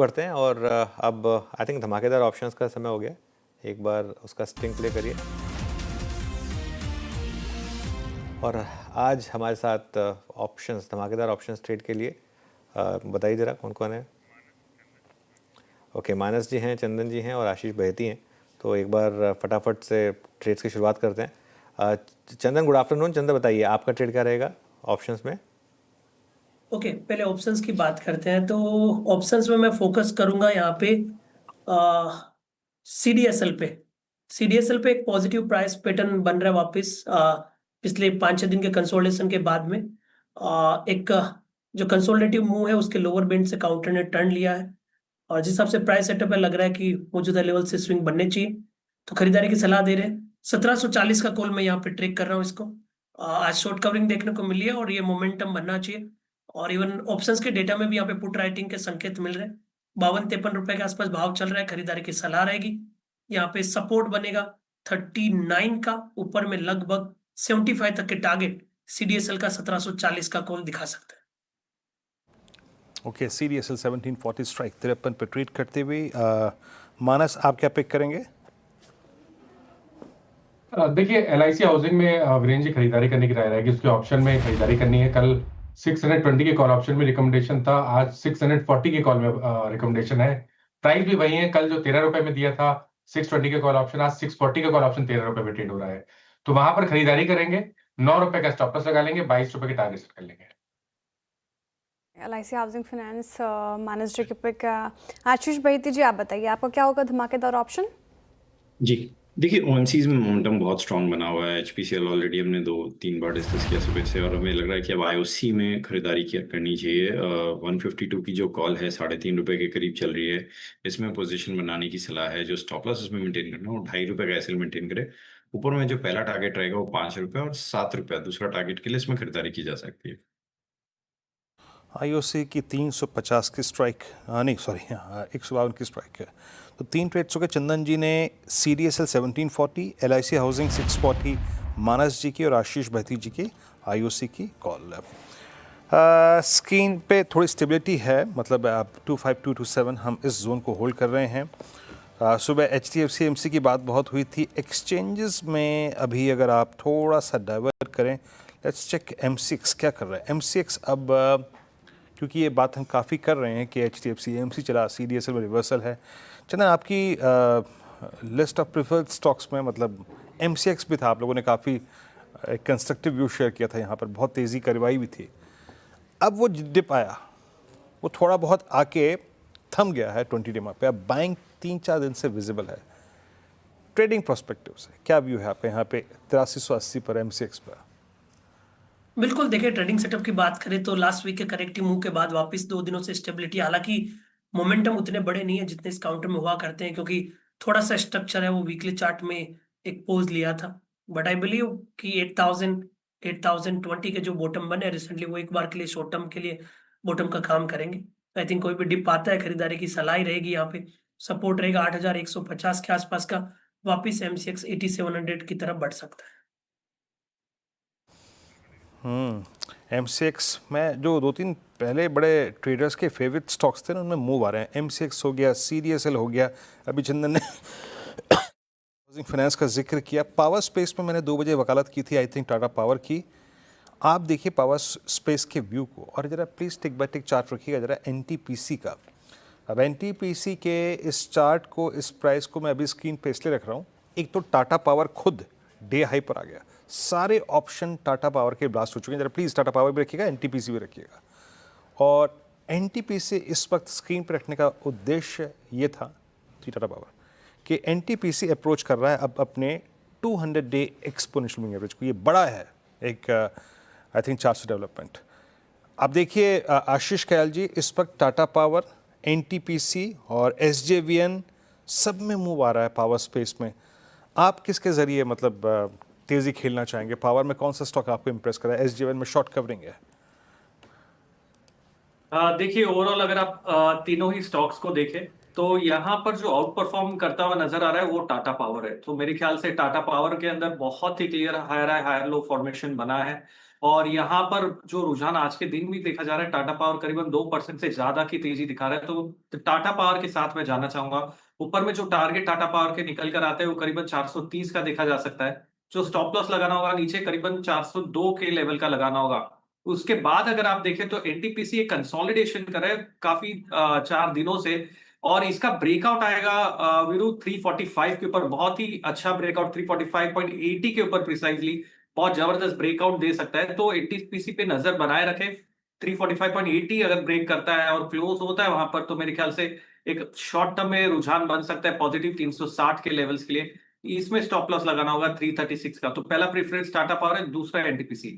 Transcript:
बढ़ते हैं और अब आई थिंक धमाकेदार ऑप्शंस का समय हो गया। एक बार उसका स्ट्रिंग प्ले करिए। और आज हमारे साथ ऑप्शंस, धमाकेदार ऑप्शंस ट्रेड के लिए बताइए ज़रा कौन कौन है। ओके, मानस जी हैं, चंदन जी हैं और आशीष बहेती हैं। तो एक बार फटाफट से ट्रेड्स की शुरुआत करते हैं। चंदन, गुड आफ्टरनून। चंदन, बताइए आपका ट्रेड क्या रहेगा ऑप्शंस में? ओके, पहले ऑप्शंस की बात करते हैं। तो ऑप्शंस में मैं फोकस करूंगा यहाँ पे सीडीएसएल पे। सीडीएसएल पे एक पॉजिटिव प्राइस पैटर्न बन रहा है वापस पिछले 5-6 दिन के कंसोलिडेशन के बाद में। एक जो कंसोलिडेटिव मूव है उसके लोअर बैंड से काउंटर ने टर्न लिया है और जिस हिसाब से प्राइस सेटअप है लग रहा है कि मौजूदा लेवल से स्विंग बनने चाहिए, तो खरीदारी की सलाह दे रहे हैं। 1740 का कॉल मैं यहाँ पे ट्रेक कर रहा हूँ इसको। आज शॉर्ट कवरिंग देखने को मिली है और ये मोमेंटम बनना चाहिए। और इवन ऑप्शंस के डेटा में भी यहाँ पे पुट राइटिंग के संकेत मिल रहे हैं। 52-53 रुपए के आसपास भाव चल रहा है, खरीदारी की सलाह रहेगी। यहाँ पे सपोर्ट बनेगा 39 का, ऊपर में लगभग 75 तक के टारगेट सीडीएसएल का 1740 का कॉल दिखा सकता है। ओके, सीडीएसएल 1740 स्ट्राइक 53 पे ट्रेड करते हुए मानस, आप क्या पिक करेंगे? देखिए, एलआईसी हाउसिंग में वीरेंद्र जी खरीदारी करने की राय रहेगी। उसके ऑप्शन में खरीदारी करनी है। कल 620 के कॉल ऑप्शन में रिकमेंडेशन था, आज 640 के कॉल में रिकमेंडेशन है। प्राइस भी वही है, कल जो 13 रुपए में दिया था 620 के कॉल ऑप्शन, आज 640 का कॉल ऑप्शन 13 रुपए में ट्रेड हो रहा है। तो वहां पर खरीदारी करेंगे, 9 रुपए का स्टॉप लॉस लगा लेंगे, 22 रुपए के टारगेट सेट कर लेंगे। एलआईसी हाउसिंग फाइनेंस मानस जी के पिक। आशीष बहेती जी, आप बताइए आपका क्या होगा धमाकेदार ऑप्शन? जी देखिए, ओएमसीज में मोमेंटम बहुत स्ट्रांग बना हुआ है। एचपीसीएल ऑलरेडी हमने 2-3 बार डिस्कस किया सुबह से, और हमें लग रहा है कि अब आईओसी में खरीदारी करनी चाहिए। 152 की जो कॉल है 3.5 रुपए के करीब चल रही है, इसमें पोजीशन बनाने की सलाह है। जो स्टॉप लॉस इसमें मेंटेन करना है वो 2.5 रुपए का एसएल मेंटेन करे। ऊपर में जो पहला टारगेट रहेगा वो 5 रुपए और 7 रुपए दूसरा टारगेट के लिए इसमें खरीदारी की जा सकती है। आईओसी की 350 की स्ट्राइक, नहीं सॉरी 152 की स्ट्राइक है। तो 3 ट्रेड्स हो गए। चंदन जी ने सीडीएसएल 1740, एलआईसी हाउसिंग 640, मानस जी की और आशीष बहेती जी की आईओसी की कॉल। स्क्रीन पे थोड़ी स्टेबिलिटी है, मतलब आप 25227 हम इस जोन को होल्ड कर रहे हैं। सुबह एचडीएफसी एमसी की बात बहुत हुई थी। एक्सचेंजेस में अभी अगर आप थोड़ा सा डाइवर्ट करें, लेट्स चेक एमसीएक्स क्या कर रहा है। एमसीएक्स अब क्योंकि ये बात हम काफ़ी कर रहे हैं कि एचडीएफसी एमसी चला, सीडीएसएल में रिवर्सल है। चंदन, आपकी लिस्ट ऑफ प्रिफर्ड स्टॉक्स में मतलब एमसीएक्स भी था, आप लोगों ने काफ़ी कंस्ट्रक्टिव व्यू शेयर किया था, यहाँ पर बहुत तेज़ी कार्रवाई भी थी। अब वो डिप आया, वो थोड़ा बहुत आके थम गया है 20 डेमा पे। अब बाइंग 3-4 दिन से विजिबल है। ट्रेडिंग प्रोस्पेक्टिव से क्या व्यू है आपका यहाँ पे 8380 पर एमसीएक्स पर? बिल्कुल, देखिए ट्रेडिंग सेटअप की बात करें तो लास्ट वीक के करेक्टिव मूव के बाद वापस 2 दिनों से स्टेबिलिटी, हालांकि मोमेंटम उतने बड़े नहीं है जितने इस काउंटर में हुआ करते हैं, क्योंकि थोड़ा सा स्ट्रक्चर है वो वीकली चार्ट में एक पोज लिया था। बट आई बिलीव कि 8020 के जो बॉटम बने रिसेंटली वो एक बार के लिए शॉर्ट टर्म के लिए बॉटम का काम करेंगे। आई थिंक कोई भी डिप आता है खरीदारी की सलाह ही रहेगी। यहाँ पे सपोर्ट रहेगा 8150 के आसपास का, वापिस एमसीएक्स 8700 की तरफ बढ़ सकता है। एमसीएक्स में जो 2-3 पहले बड़े ट्रेडर्स के फेवरेट स्टॉक्स थे ना, उनमें मूव आ रहे हैं। एमसीएक्स हो गया, सीडीएसएल हो गया, अभी चंदन ने हाउसिंग फाइनेंस का जिक्र किया। पावर स्पेस में मैंने 2 बजे वकालत की थी, आई थिंक टाटा पावर की। आप देखिए पावर स्पेस के व्यू को, और ज़रा please tick by tick chart रखिएगा ज़रा एनटीपीसी का। अब एनटीपीसी के इस चार्ट को, इस प्राइस को मैं अभी स्क्रीन पे इसलिए रख रहा हूँ, एक तो टाटा पावर खुद डे हाई पर आ गया, सारे ऑप्शन टाटा पावर के ब्लास्ट हो चुके हैं। जरा प्लीज़ टाटा पावर भी रखिएगा, एनटीपीसी भी रखिएगा। और एनटीपीसी इस वक्त स्क्रीन पर रखने का उद्देश्य ये था कि टाटा पावर कि एनटीपीसी अप्रोच कर रहा है अब अपने 200 डे एक्सपोनेंशियल मूविंग एवरेज को। ये बड़ा है एक आई थिंक चार्ट डेवलपमेंट। अब देखिए आशीष कयाल जी, इस वक्त टाटा पावर, एनटीपीसी और एसजेवीएन सब में मूव आ रहा है पावर स्पेस में। आप किसके ज़रिए मतलब तेज़ी खेलना चाहेंगे? पावर में कौन सा स्टॉक आपको इंप्रेस कर रहा है? एसजेवीएन में शॉर्ट कवरिंग है। देखिए, ओवरऑल अगर आप तीनों ही स्टॉक्स को देखें तो यहाँ पर जो आउट परफॉर्म करता हुआ नजर आ रहा है वो टाटा पावर है। तो मेरे ख्याल से टाटा पावर के अंदर बहुत ही क्लियर हायर लो फॉर्मेशन बना है। और यहाँ पर जो रुझान आज के दिन भी देखा जा रहा है, टाटा पावर करीबन 2% से ज्यादा की तेजी दिखा रहा है, तो टाटा पावर के साथ मैं जाना चाहूंगा। ऊपर में जो टारगेट टाटा पावर के निकल कर आते हैं वो करीबन 430 का देखा जा सकता है। जो स्टॉप लॉस लगाना होगा नीचे करीबन 402 के लेवल का लगाना होगा। उसके बाद अगर आप देखें तो एनटीपीसी एक कंसोलिडेशन कर रहा है काफी 4 दिनों से, और इसका ब्रेकआउट आएगा विरुद्ध 345 के ऊपर। बहुत ही अच्छा ब्रेकआउट 345.80 के ऊपर प्रिसाइजली बहुत जबरदस्त ब्रेकआउट दे सकता है। तो एनटीपीसी पे नजर बनाए रखें। 345.80 अगर ब्रेक करता है और क्लोज होता है वहां पर, तो मेरे ख्याल से एक शॉर्ट टर्म में रुझान बन सकता है पॉजिटिव 360 के लेवल्स के लिए। इसमें स्टॉप लॉस लगाना होगा 336 का। तो पहला प्रेफरेंस टाटा पावर है, दूसरा एनटीपीसी।